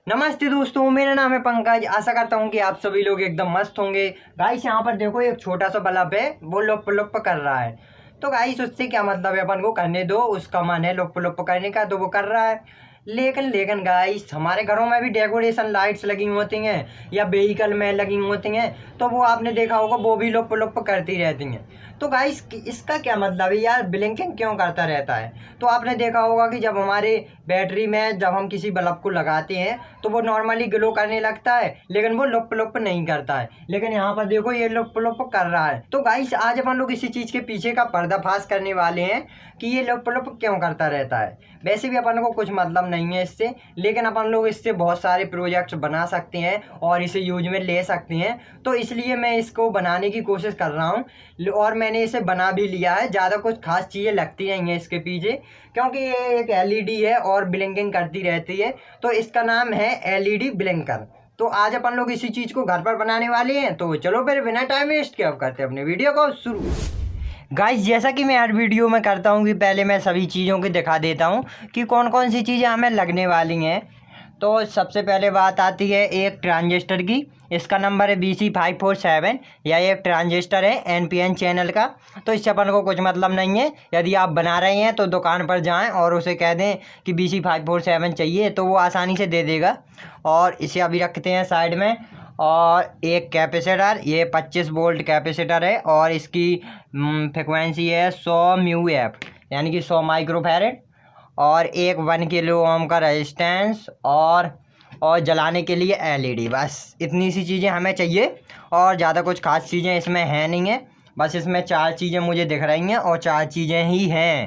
नमस्ते दोस्तों, मेरा नाम है पंकज। आशा करता हूँ कि आप सभी लोग एकदम मस्त होंगे। गाइस यहाँ पर देखो एक छोटा सा बल्ब है, वो लुप लुप कर रहा है। तो गाइस उससे क्या मतलब है, अपन को करने दो, उसका मन है लुप लुप करने का तो वो कर रहा है। लेकिन लेकिन गाइस हमारे घरों में भी डेकोरेशन लाइट्स लगी होती हैं या व्हीकल में लगी होती हैं, तो वो आपने देखा होगा वो भी लुप लुप करती रहती हैं। तो गाइस इसका क्या मतलब है यार, ब्लिंकिंग क्यों करता रहता है? तो आपने देखा होगा कि जब हमारे बैटरी में जब हम किसी बल्ब को लगाते हैं तो वो नॉर्मली ग्लो करने लगता है, लेकिन वो लुप लुप नहीं करता है। लेकिन यहाँ पर देखो ये लुप लुप कर रहा है। तो गाइस आज अपन लोग इसी चीज़ के पीछे का पर्दाफाश करने वाले हैं कि ये लुप लुप क्यों करता रहता है। वैसे भी अपन को कुछ मतलब नहीं है इससे, लेकिन अपन लोग इससे बहुत सारे प्रोजेक्ट्स बना सकते हैं और इसे यूज में ले सकते हैं। तो इसलिए मैं इसको बनाने की कोशिश कर रहा हूँ और मैंने इसे बना भी लिया है। ज़्यादा कुछ खास चीज़ें लगती नहीं है इसके पीछे, क्योंकि ये एक एलईडी है और ब्लिंकिंग करती रहती है। तो इसका नाम है एलईडी ब्लिंकर। तो आज अपन लोग इसी चीज़ को घर पर बनाने वाले हैं। तो चलो फिर बिना टाइम वेस्ट किए अब करते हैं अपने वीडियो को शुरू। गाइस जैसा कि मैं हर वीडियो में करता हूँ कि पहले मैं सभी चीज़ों की दिखा देता हूँ कि कौन कौन सी चीज़ें हमें लगने वाली हैं। तो सबसे पहले बात आती है एक ट्रांजिस्टर की। इसका नंबर है BC547। यह एक ट्रांजिस्टर है NPN चैनल का। तो इससे अपन को कुछ मतलब नहीं है। यदि आप बना रहे हैं तो दुकान पर जाएं और उसे कह दें कि BC547 चाहिए, तो वो आसानी से दे देगा। और इसे अभी रखते हैं साइड में। और एक कैपेसिटर, ये 25 वोल्ट कैपेसिटर है और इसकी फ्रिक्वेंसी है 100 म्यू एफ, यानी कि 100 माइक्रोफैरेड। और एक 1 किलो ओम का रेजिस्टेंस और जलाने के लिए एलईडी। बस इतनी सी चीज़ें हमें चाहिए और ज़्यादा कुछ खास चीज़ें इसमें है नहीं है। बस इसमें 4 चीज़ें मुझे दिख रही हैं और 4 चीज़ें ही हैं।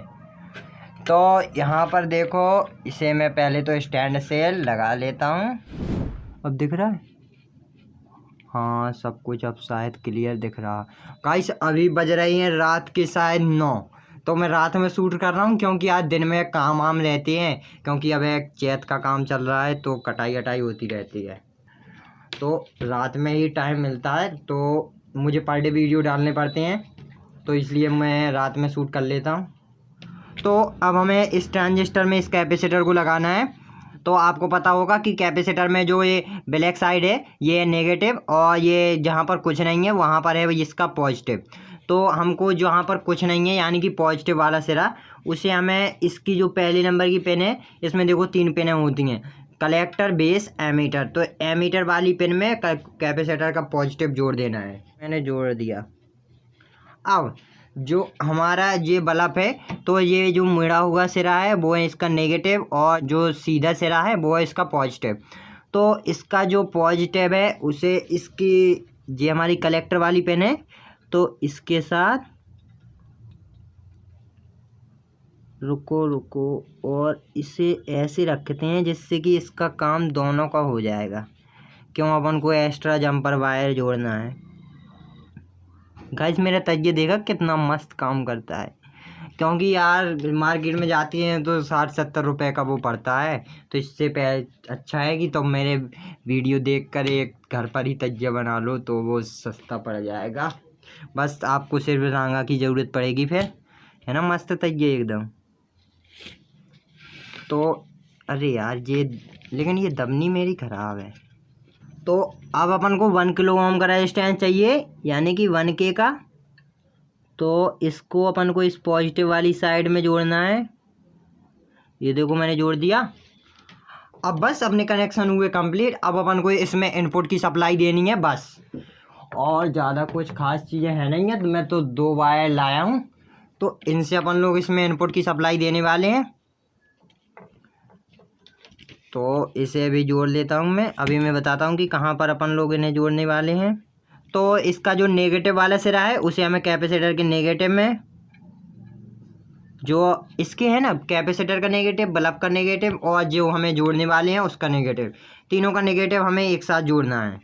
तो यहाँ पर देखो, इसे मैं पहले तो स्टैंड से लगा लेता हूँ। अब दिख रहा है? हाँ, सब कुछ अब शायद क्लियर दिख रहा। गाइस अभी बज रही हैं रात के शायद 9। तो मैं रात में शूट कर रहा हूँ क्योंकि आज दिन में काम वाम रहते हैं, क्योंकि अब एक चैत का काम चल रहा है तो कटाई अटाई होती रहती है। तो रात में ही टाइम मिलता है, तो मुझे पर डे वीडियो डालने पड़ते हैं, तो इसलिए मैं रात में शूट कर लेता हूँ। तो अब हमें इस ट्रांजिस्टर में इस कैपेसिटर को लगाना है। तो आपको पता होगा कि कैपेसिटर में जो ये ब्लैक साइड है ये नेगेटिव, और ये जहाँ पर कुछ नहीं है वहाँ पर है इसका पॉजिटिव। तो हमको जहाँ पर कुछ नहीं है यानी कि पॉजिटिव वाला सिरा, उसे हमें इसकी जो पहले नंबर की पिन है, इसमें देखो 3 पिनें होती हैं, कलेक्टर, बेस, एमीटर। तो एमीटर वाली पिन में कैपेसिटर का पॉजिटिव जोड़ देना है। मैंने जोड़ दिया। अब जो हमारा ये बल्ब है, तो ये जो मुड़ा हुआ सिरा है वो है इसका नेगेटिव और जो सीधा सिरा है वो है इसका पॉजिटिव। तो इसका जो पॉजिटिव है उसे इसकी, ये हमारी कलेक्टर वाली पेन है, तो इसके साथ रुको और इसे ऐसे रखते हैं जिससे कि इसका काम दोनों का हो जाएगा। क्यों अपन को एक्स्ट्रा जंपर वायर जोड़ना है? गाइस मेरा तजिए देखा कितना मस्त काम करता है, क्योंकि यार मार्केट में जाती हैं तो 60-70 रुपये का वो पड़ता है। तो इससे अच्छा है कि तुम मेरे वीडियो देखकर एक घर पर ही तजिया बना लो, तो वो सस्ता पड़ जाएगा। बस आपको सिर्फ रांगा की ज़रूरत पड़ेगी फिर, है ना? मस्त तजिया एकदम। तो अरे यार ये, लेकिन ये दबनी मेरी ख़राब है। तो अब अपन को 1 किलो ओम का रेजिस्टेंस चाहिए, यानी कि 1K का। तो इसको अपन को इस पॉजिटिव वाली साइड में जोड़ना है। ये देखो मैंने जोड़ दिया। अब बस अपने कनेक्शन हुए कंप्लीट। अब अपन को इसमें इनपुट की सप्लाई देनी है बस, और ज़्यादा कुछ खास चीज़ें हैं नहीं है। तो मैं तो 2 वायर लाया हूँ, तो इनसे अपन लोग इसमें इनपुट की सप्लाई देने वाले हैं। तो इसे भी जोड़ लेता हूँ मैं। अभी मैं बताता हूँ कि कहाँ पर अपन लोग इन्हें जोड़ने वाले हैं। तो इसका जो नेगेटिव वाला सिरा है उसे हमें कैपेसिटर के नेगेटिव में, जो इसके है ना, कैपेसिटर का नेगेटिव, बल्ब का नेगेटिव और जो हमें जोड़ने वाले हैं उसका नेगेटिव, तीनों का नेगेटिव हमें एक साथ जोड़ना है।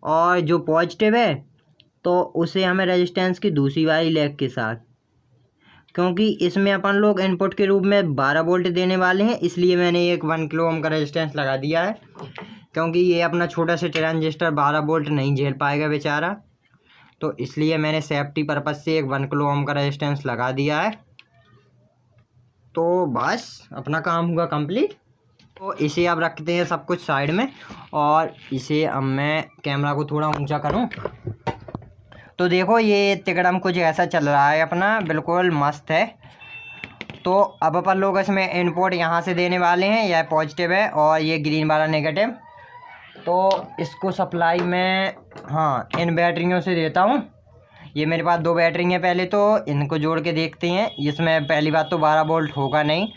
और जो पॉजिटिव है तो उसे हमें रेजिस्टेंस की दूसरी वाली लेग के साथ, क्योंकि इसमें अपन लोग इनपुट के रूप में 12 वोल्ट देने वाले हैं, इसलिए मैंने एक 1 किलो ओम का रेजिस्टेंस लगा दिया है, क्योंकि ये अपना छोटा सा ट्रांजिस्टर 12 वोल्ट नहीं झेल पाएगा बेचारा। तो इसलिए मैंने सेफ्टी पर्पज़ से एक 1 किलो ओम का रेजिस्टेंस लगा दिया है। तो बस अपना काम हुआ कंप्लीट। तो इसे अब रखते हैं सब कुछ साइड में, और इसे अब मैं कैमरा को थोड़ा ऊंचा करूं। तो देखो ये तिकड़म कुछ ऐसा चल रहा है अपना, बिल्कुल मस्त है। तो अब अपन लोग इसमें इनपुट यहाँ से देने वाले हैं, यह पॉजिटिव है और ये ग्रीन वाला नेगेटिव। तो इसको सप्लाई मैं हाँ इन बैटरियों से देता हूँ। ये मेरे पास 2 बैटरी हैं पहले, तो इनको जोड़ के देखते हैं। इसमें पहली बात तो 12 वोल्ट होगा नहीं,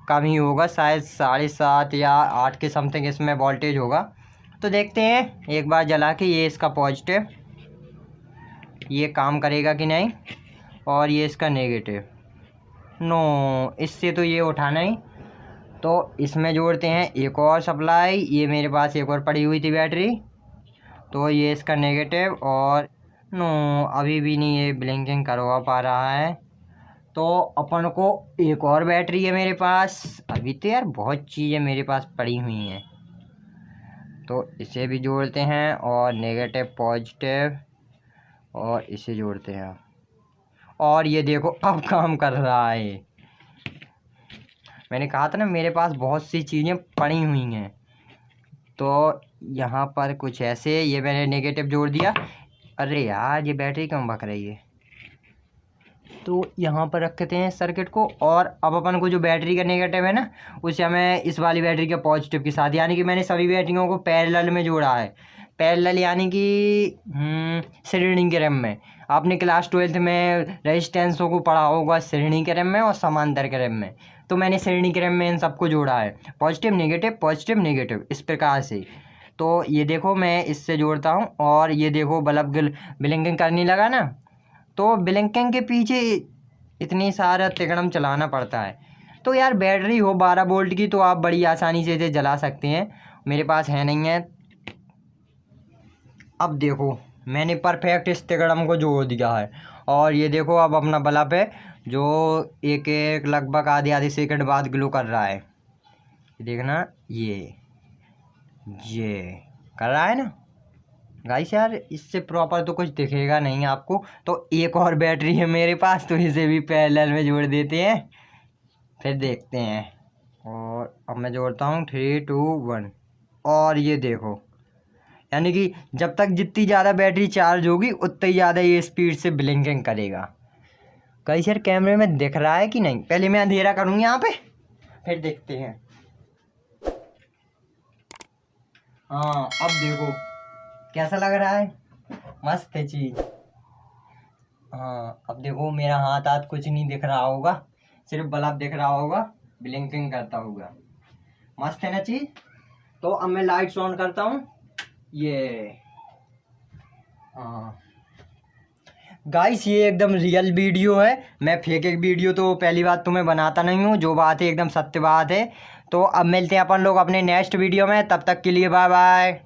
कम ही होगा, शायद 7.5 या 8 के समथिंग इसमें वोल्टेज होगा। तो देखते हैं एक बार जला के। ये इसका पॉजिटिव, ये काम करेगा कि नहीं, और ये इसका नेगेटिव। नो, इससे तो ये उठाना ही। तो इसमें जोड़ते हैं एक और सप्लाई। ये मेरे पास एक और पड़ी हुई थी बैटरी, तो ये इसका नेगेटिव। और नो, अभी भी नहीं ये ब्लिंकिंग करवा पा रहा है। तो अपन को एक और बैटरी है मेरे पास। अभी तो यार बहुत चीज़ें मेरे पास पड़ी हुई हैं। तो इसे भी जोड़ते हैं, और नेगेटिव पॉजिटिव, और इसे जोड़ते हैं। और ये देखो अब काम कर रहा है। मैंने कहा था ना मेरे पास बहुत सी चीज़ें पड़ी हुई हैं। तो यहाँ पर कुछ ऐसे, ये मैंने नेगेटिव जोड़ दिया। अरे यार ये बैटरी क्यों भग रही है। तो यहाँ पर रखते हैं सर्किट को, और अब अपन को जो बैटरी का नेगेटिव है ना, उसे हमें इस वाली बैटरी के पॉजिटिव के साथ, यानी कि मैंने सभी बैटरियों को पैरेलल में जोड़ा है। पैरेलल यानी कि श्रेणी क्रम में। आपने क्लास 12th में रेजिस्टेंसों को पढ़ा होगा, श्रेणी क्रम में और समांतर क्रम में। तो मैंने श्रेणी क्रम में इन सबको जोड़ा है, पॉजिटिव नेगेटिव इस प्रकार से। तो ये देखो मैं इससे जोड़ता हूँ, और ये देखो बल्ब ब्लिंकिंग करने लगा ना। तो ब्लिंकिंग के पीछे इतनी सारा तिकड़म चलाना पड़ता है। तो यार बैटरी हो 12 वोल्ट की तो आप बड़ी आसानी से इसे जला सकते हैं, मेरे पास है नहीं है। अब देखो मैंने परफेक्ट इस तिकड़म को जोड़ दिया है, और ये देखो अब अपना बल्ब है जो एक लगभग आधे सेकंड बाद ग्लो कर रहा है। देखना ये कर रहा है ना गाइस। यार इससे प्रॉपर तो कुछ दिखेगा नहीं आपको। तो एक और बैटरी है मेरे पास, तो इसे भी पैरेलल में जोड़ देते हैं, फिर देखते हैं। और अब मैं जोड़ता हूँ 3 2 1। और ये देखो, यानी कि जब तक जितनी ज़्यादा बैटरी चार्ज होगी उतनी ज़्यादा ये स्पीड से ब्लिंकिंग करेगा। गाइस यार कैमरे में दिख रहा है कि नहीं, पहले मैं अंधेरा करूँगी यहाँ पे, फिर देखते हैं। हाँ अब देखो कैसा लग रहा है, मस्त है चीज़। हाँ अब देखो मेरा हाथ कुछ नहीं दिख रहा होगा, सिर्फ बल्ब दिख रहा होगा, ब्लिंकिंग करता होगा। मस्त है ना चीज़। तो अब मैं लाइट्स ऑन करता हूँ। ये हाँ गाइस ये एकदम रियल वीडियो है, मैं फेक एक वीडियो तो पहली बात तो मैं बनाता नहीं हूँ, जो बात है एकदम सत्य बात है। तो अब मिलते हैं अपन लोग अपने नेक्स्ट वीडियो में, तब तक के लिए बाय बाय।